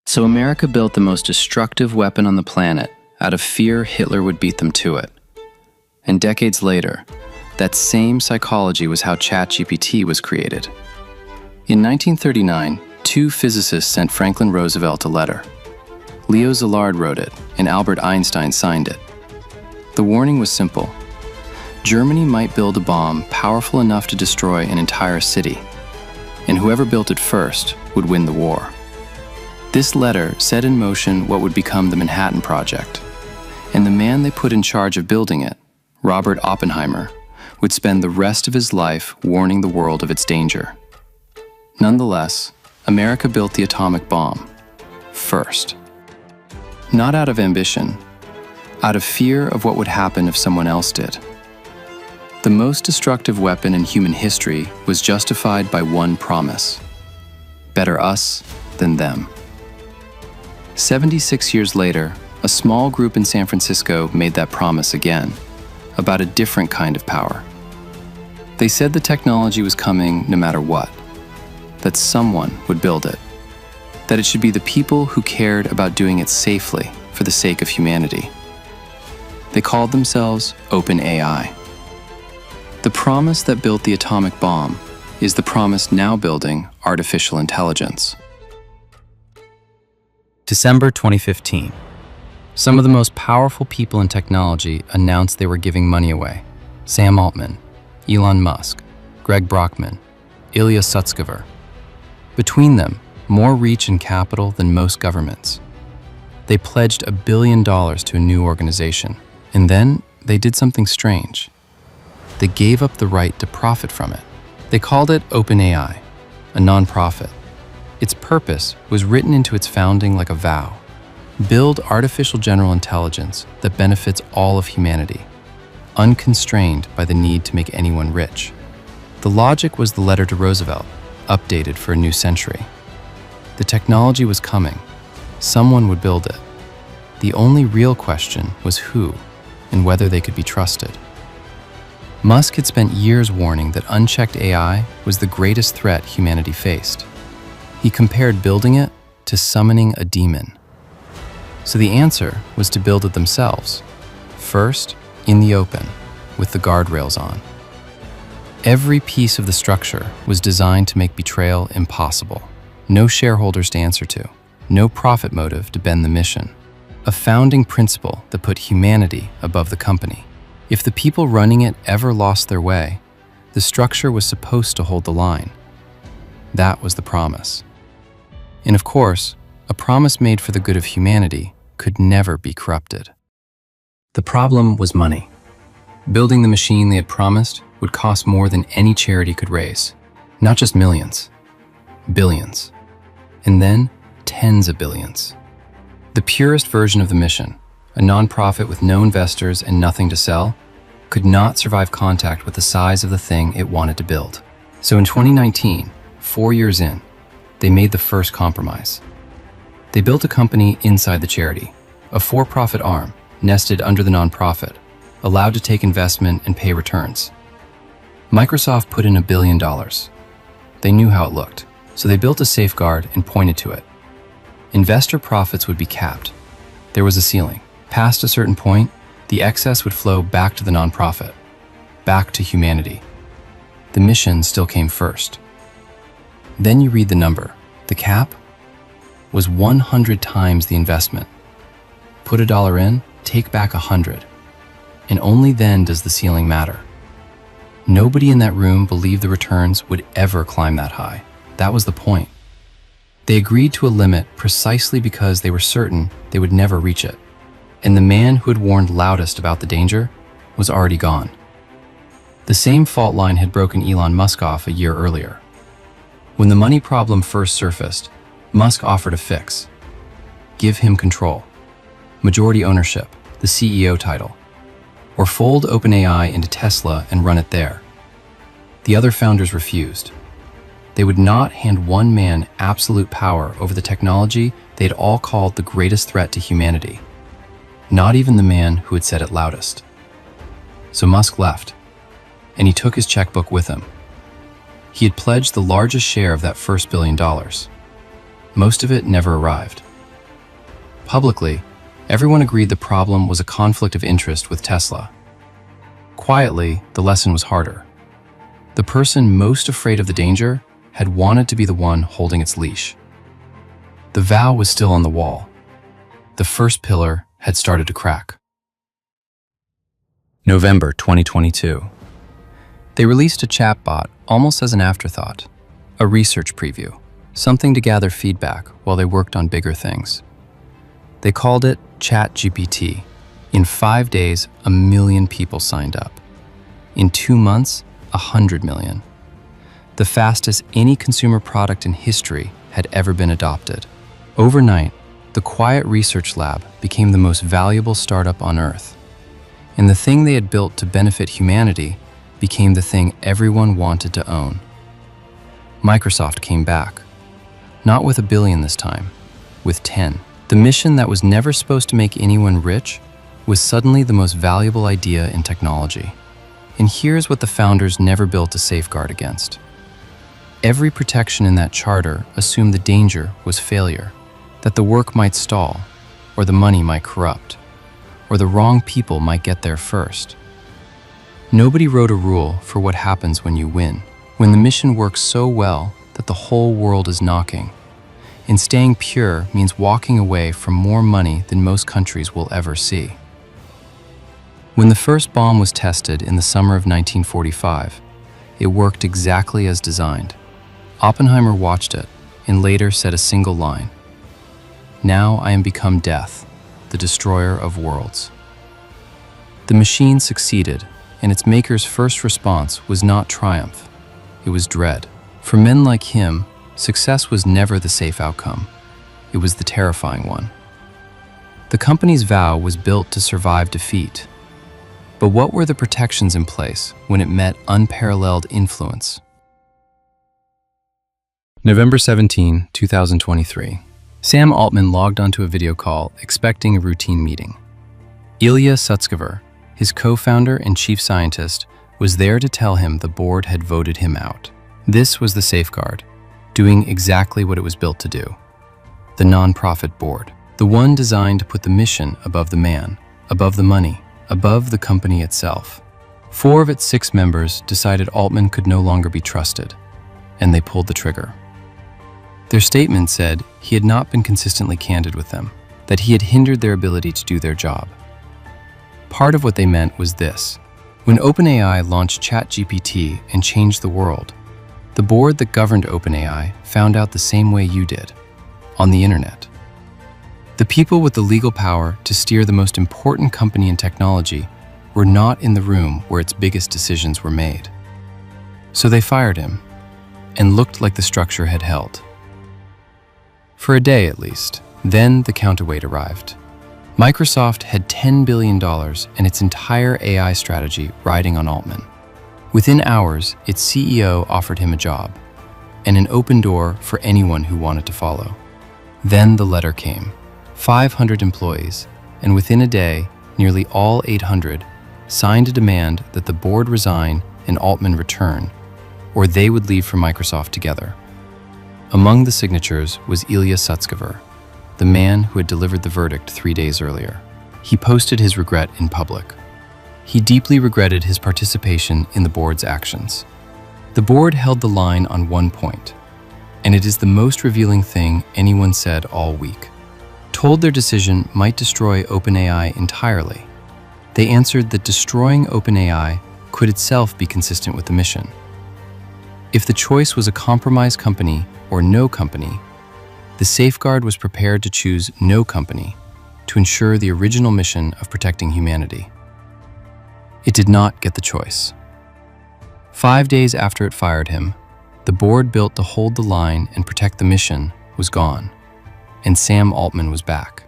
So America built the most destructive weapon on the planet out of fear Hitler would beat them to it. And decades later, that same psychology was how ChatGPT was created. In 1939, two physicists sent Franklin Roosevelt a letter. Leo Szilard wrote it, and Albert Einstein signed it. The warning was simple. Germany might build a bomb powerful enough to destroy an entire city, and whoever built it first would win the war. This letter set in motion what would become the Manhattan Project, and the man they put in charge of building it, Robert Oppenheimer, would spend the rest of his life warning the world of its danger. Nonetheless, America built the atomic bomb first. Not out of ambition, out of fear of what would happen if someone else did. The most destructive weapon in human history was justified by one promise: better us than them. 76 years later, a small group in San Francisco made that promise again, about a different kind of power. They said the technology was coming no matter what, that someone would build it, that it should be the people who cared about doing it safely for the sake of humanity. They called themselves OpenAI. The promise that built the atomic bomb is the promise now building artificial intelligence. December 2015. Some of the most powerful people in technology announced they were giving money away. Sam Altman, Elon Musk, Greg Brockman, Ilya Sutskever. Between them, more reach and capital than most governments. They pledged $1 billion to a new organization, and then they did something strange. They gave up the right to profit from it. They called it OpenAI, a nonprofit. Its purpose was written into its founding like a vow: build artificial general intelligence that benefits all of humanity, unconstrained by the need to make anyone rich. The logic was the letter to Roosevelt, updated for a new century. The technology was coming. Someone would build it. The only real question was who and whether they could be trusted. Musk had spent years warning that unchecked AI was the greatest threat humanity faced. He compared building it to summoning a demon. So the answer was to build it themselves, first in the open, with the guardrails on. Every piece of the structure was designed to make betrayal impossible. No shareholders to answer to, no profit motive to bend the mission. A founding principle that put humanity above the company. If the people running it ever lost their way, the structure was supposed to hold the line. That was the promise. And of course, a promise made for the good of humanity could never be corrupted. The problem was money. Building the machine they had promised would cost more than any charity could raise. Not just millions, billions, and then tens of billions. The purest version of the mission, a nonprofit with no investors and nothing to sell, could not survive contact with the size of the thing it wanted to build. So in 2019, 4 years in, they made the first compromise. They built a company inside the charity, a for-profit arm nested under the nonprofit, allowed to take investment and pay returns. Microsoft put in $1 billion. They knew how it looked, so they built a safeguard and pointed to it. Investor profits would be capped. There was a ceiling. Past a certain point, the excess would flow back to the nonprofit, back to humanity. The mission still came first. Then you read the number. The cap was 100 times the investment. Put $1 in, take back 100. And only then does the ceiling matter. Nobody in that room believed the returns would ever climb that high. That was the point. They agreed to a limit precisely because they were certain they would never reach it. And the man who had warned loudest about the danger was already gone. The same fault line had broken Elon Musk off a year earlier. When the money problem first surfaced, Musk offered a fix. Give him control, majority ownership, the CEO title, or fold OpenAI into Tesla and run it there. The other founders refused. They would not hand one man absolute power over the technology they had all called the greatest threat to humanity. Not even the man who had said it loudest. So Musk left, and he took his checkbook with him. He had pledged the largest share of that first $1 billion. Most of it never arrived. Publicly, everyone agreed the problem was a conflict of interest with Tesla. Quietly, the lesson was harder. The person most afraid of the danger had wanted to be the one holding its leash. The vow was still on the wall. The first pillar had started to crack. November 2022. They released a chatbot almost as an afterthought, a research preview, something to gather feedback while they worked on bigger things. They called it ChatGPT. In 5 days, 1 million people signed up. In 2 months, 100 million. The fastest any consumer product in history had ever been adopted. Overnight, the quiet research lab became the most valuable startup on Earth. And the thing they had built to benefit humanity became the thing everyone wanted to own. Microsoft came back. Not with $1 billion this time, with 10. The mission that was never supposed to make anyone rich was suddenly the most valuable idea in technology. And here's what the founders never built a safeguard against. Every protection in that charter assumed the danger was failure, that the work might stall, or the money might corrupt, or the wrong people might get there first. Nobody wrote a rule for what happens when you win, when the mission works so well that the whole world is knocking. And staying pure means walking away from more money than most countries will ever see. When the first bomb was tested in the summer of 1945, it worked exactly as designed. Oppenheimer watched it and later said a single line, "Now I am become death, the destroyer of worlds." The machine succeeded, and its maker's first response was not triumph, it was dread. For men like him, success was never the safe outcome. It was the terrifying one. The company's vow was built to survive defeat. But what were the protections in place when it met unparalleled influence? November 17, 2023. Sam Altman logged onto a video call expecting a routine meeting. Ilya Sutskever, his co-founder and chief scientist, was there to tell him the board had voted him out. This was the safeguard, doing exactly what it was built to do. The nonprofit board, the one designed to put the mission above the man, above the money, above the company itself. 4 of its 6 members decided Altman could no longer be trusted, and they pulled the trigger. Their statement said he had not been consistently candid with them, that he had hindered their ability to do their job. Part of what they meant was this: when OpenAI launched ChatGPT and changed the world, the board that governed OpenAI found out the same way you did, on the internet. The people with the legal power to steer the most important company in technology were not in the room where its biggest decisions were made. So they fired him, and looked like the structure had held. For a day at least. Then the counterweight arrived. Microsoft had $10 billion and its entire AI strategy riding on Altman. Within hours, its CEO offered him a job, and an open door for anyone who wanted to follow. Then the letter came. 500 employees, and within a day, nearly all 800 signed a demand that the board resign and Altman return, or they would leave for Microsoft together. Among the signatures was Ilya Sutskever, the man who had delivered the verdict 3 days earlier. He posted his regret in public. He deeply regretted his participation in the board's actions. The board held the line on one point, and it is the most revealing thing anyone said all week. Told their decision might destroy OpenAI entirely, they answered that destroying OpenAI could itself be consistent with the mission. If the choice was a compromised company or no company, the safeguard was prepared to choose no company to ensure the original mission of protecting humanity. It did not get the choice. 5 days after it fired him, the board built to hold the line and protect the mission was gone, and Sam Altman was back.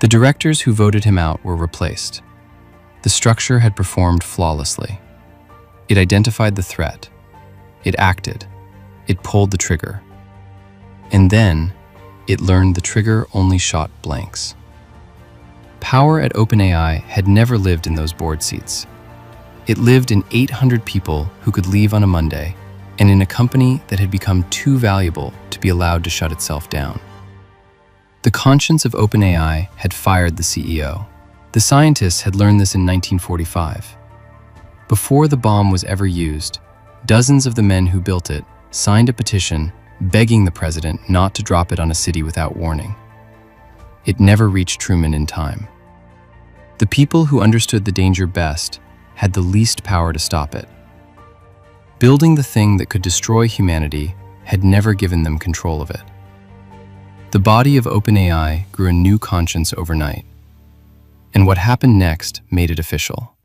The directors who voted him out were replaced. The structure had performed flawlessly. It identified the threat. It acted. It pulled the trigger. And then, it learned the trigger only shot blanks. Power at OpenAI had never lived in those board seats. It lived in 800 people who could leave on a Monday, and in a company that had become too valuable to be allowed to shut itself down. The conscience of OpenAI had fired the CEO. The scientists had learned this in 1945. Before the bomb was ever used, dozens of the men who built it signed a petition begging the president not to drop it on a city without warning. It never reached Truman in time. The people who understood the danger best had the least power to stop it. Building the thing that could destroy humanity had never given them control of it. The body of OpenAI grew a new conscience overnight, and what happened next made it official.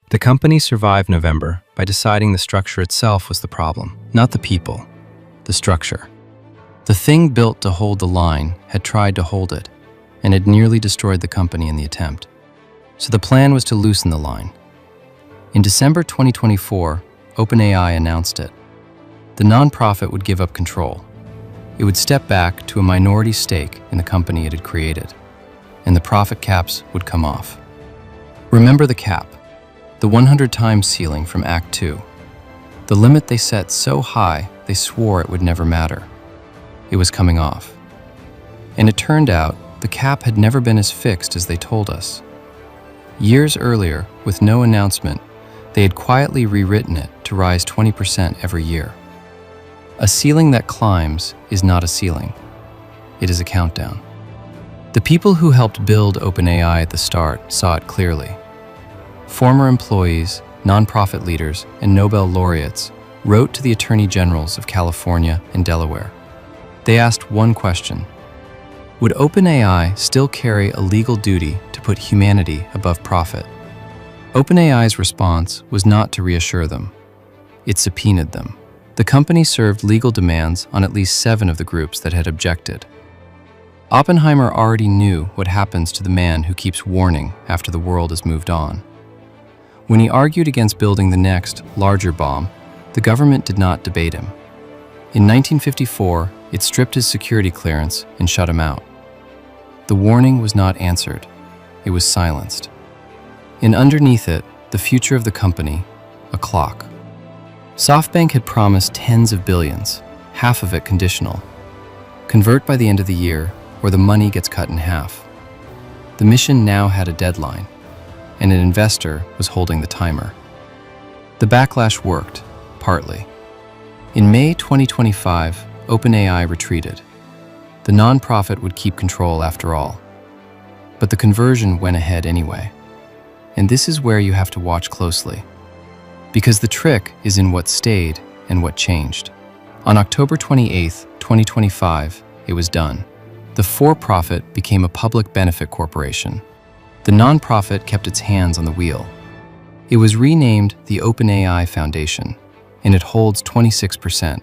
The company survived November by deciding the structure itself was the problem, not the people, the structure. The thing built to hold the line had tried to hold it, and had nearly destroyed the company in the attempt. So the plan was to loosen the line. In December 2024, OpenAI announced it. The nonprofit would give up control. It would step back to a minority stake in the company it had created, and the profit caps would come off. Remember the cap, the 100 times ceiling from Act 2. The limit they set so high they swore it would never matter. It was coming off. And it turned out the cap had never been as fixed as they told us. Years earlier, with no announcement, they had quietly rewritten it to rise 20% every year. A ceiling that climbs is not a ceiling. It is a countdown. The people who helped build OpenAI at the start saw it clearly. Former employees, nonprofit leaders, and Nobel laureates wrote to the attorney generals of California and Delaware. They asked one question: would OpenAI still carry a legal duty to put humanity above profit? OpenAI's response was not to reassure them. It subpoenaed them. The company served legal demands on at least 7 of the groups that had objected. Oppenheimer already knew what happens to the man who keeps warning after the world has moved on. When he argued against building the next, larger bomb, the government did not debate him. In 1954, it stripped his security clearance and shut him out. The warning was not answered. It was silenced. And underneath it, the future of the company, a clock. SoftBank had promised tens of billions, half of it conditional. Convert by the end of the year, or the money gets cut in half. The mission now had a deadline, and an investor was holding the timer. The backlash worked, partly. In May 2025, OpenAI retreated. The nonprofit would keep control after all. But the conversion went ahead anyway. And this is where you have to watch closely. Because the trick is in what stayed and what changed. On October 28, 2025, it was done. The for-profit became a public benefit corporation. The nonprofit kept its hands on the wheel. It was renamed the OpenAI Foundation, and it holds 26%.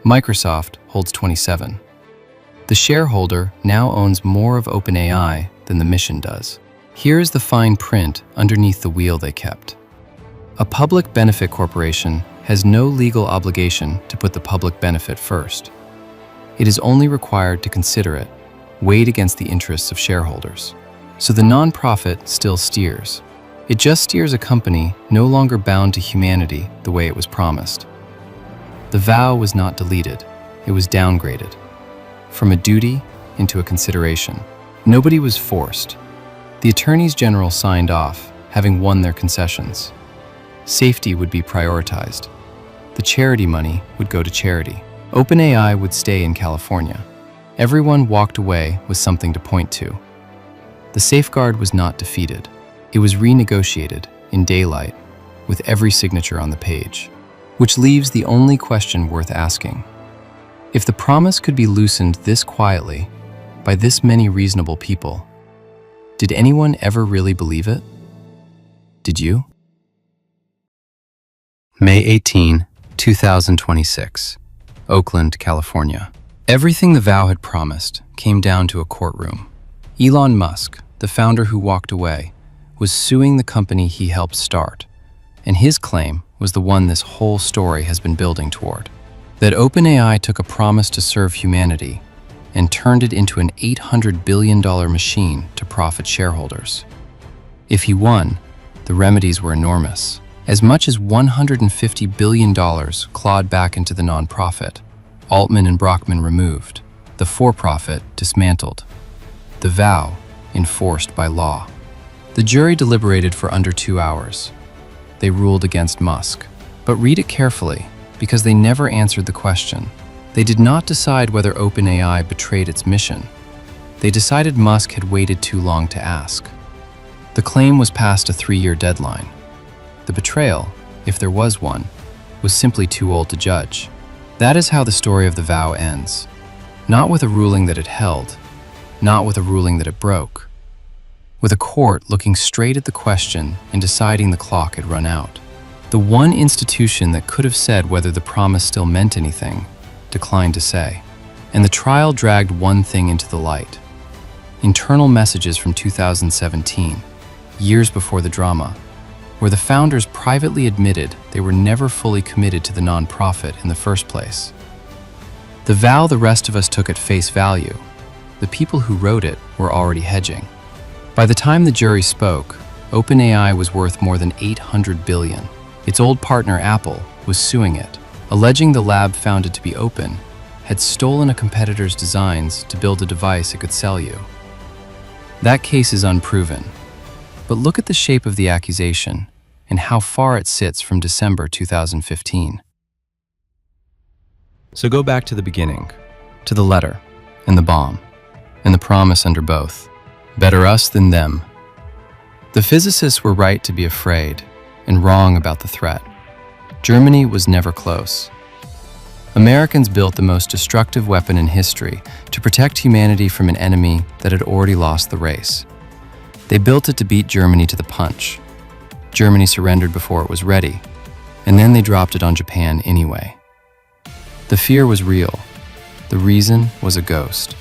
Microsoft holds 27%. The shareholder now owns more of OpenAI than the mission does. Here's the fine print underneath the wheel they kept. A public benefit corporation has no legal obligation to put the public benefit first. It is only required to consider it, weighed against the interests of shareholders. So the nonprofit still steers. It just steers a company no longer bound to humanity the way it was promised. The vow was not deleted, it was downgraded. From a duty into a consideration. Nobody was forced. The attorneys general signed off, having won their concessions. Safety would be prioritized. The charity money would go to charity. OpenAI would stay in California. Everyone walked away with something to point to. The safeguard was not defeated. It was renegotiated in daylight with every signature on the page, which leaves the only question worth asking. If the promise could be loosened this quietly by this many reasonable people, did anyone ever really believe it? Did you? May 18, 2026, Oakland, California. Everything the vow had promised came down to a courtroom. Elon Musk, the founder who walked away, was suing the company he helped start, and his claim was the one this whole story has been building toward. That OpenAI took a promise to serve humanity and turned it into an $800 billion machine to profit shareholders. If he won, the remedies were enormous. As much as $150 billion clawed back into the nonprofit, Altman and Brockman removed. the for-profit dismantled, the vow enforced by law. The jury deliberated for under 2 hours. They ruled against Musk. But read it carefully, because they never answered the question. They did not decide whether OpenAI betrayed its mission. They decided Musk had waited too long to ask. The claim was past a 3-year deadline. The betrayal, if there was one, was simply too old to judge. That is how the story of the vow ends. Not with a ruling that it held, not with a ruling that it broke. With a court looking straight at the question and deciding the clock had run out. The one institution that could have said whether the promise still meant anything declined to say. And the trial dragged one thing into the light. Internal messages from 2017, years before the drama, where the founders privately admitted they were never fully committed to the nonprofit in the first place. The vow the rest of us took at face value, the people who wrote it were already hedging. By the time the jury spoke, OpenAI was worth more than $800 billion. Its old partner, Apple, was suing it, alleging the lab founded to be open had stolen a competitor's designs to build a device it could sell you. That case is unproven, but look at the shape of the accusation and how far it sits from December 2015. So go back to the beginning, to the letter, and the bomb, and the promise under both. Better us than them. The physicists were right to be afraid and wrong about the threat. Germany was never close. Americans built the most destructive weapon in history to protect humanity from an enemy that had already lost the race. They built it to beat Germany to the punch. Germany surrendered before it was ready, and then they dropped it on Japan anyway. The fear was real. The reason was a ghost.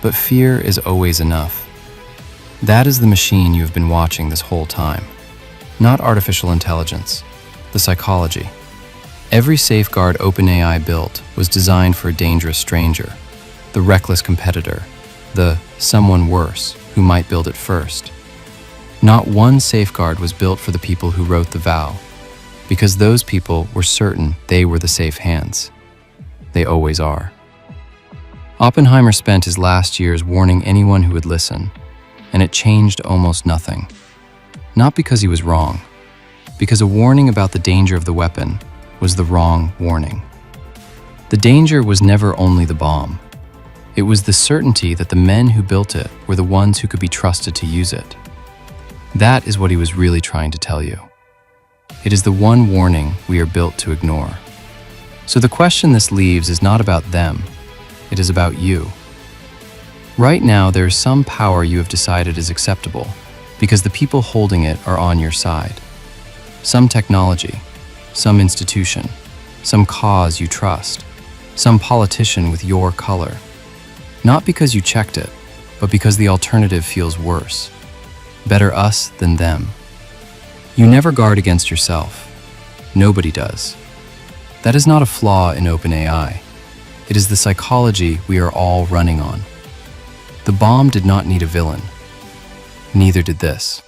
But fear is always enough. That is the machine you have been watching this whole time. Not artificial intelligence, the psychology. Every safeguard OpenAI built was designed for a dangerous stranger, the reckless competitor, the someone worse who might build it first. Not one safeguard was built for the people who wrote the vow, because those people were certain they were the safe hands. They always are. Oppenheimer spent his last years warning anyone who would listen, and it changed almost nothing. Not because he was wrong, because a warning about the danger of the weapon was the wrong warning. The danger was never only the bomb. It was the certainty that the men who built it were the ones who could be trusted to use it. That is what he was really trying to tell you. It is the one warning we are built to ignore. So the question this leaves is not about them. It is about you. Right now, there is some power you have decided is acceptable because the people holding it are on your side. Some technology, some institution, some cause you trust, some politician with your color. Not because you checked it, but because the alternative feels worse. Better us than them. You never guard against yourself. Nobody does. That is not a flaw in OpenAI. It is the psychology we are all running on. The bomb did not need a villain. Neither did this.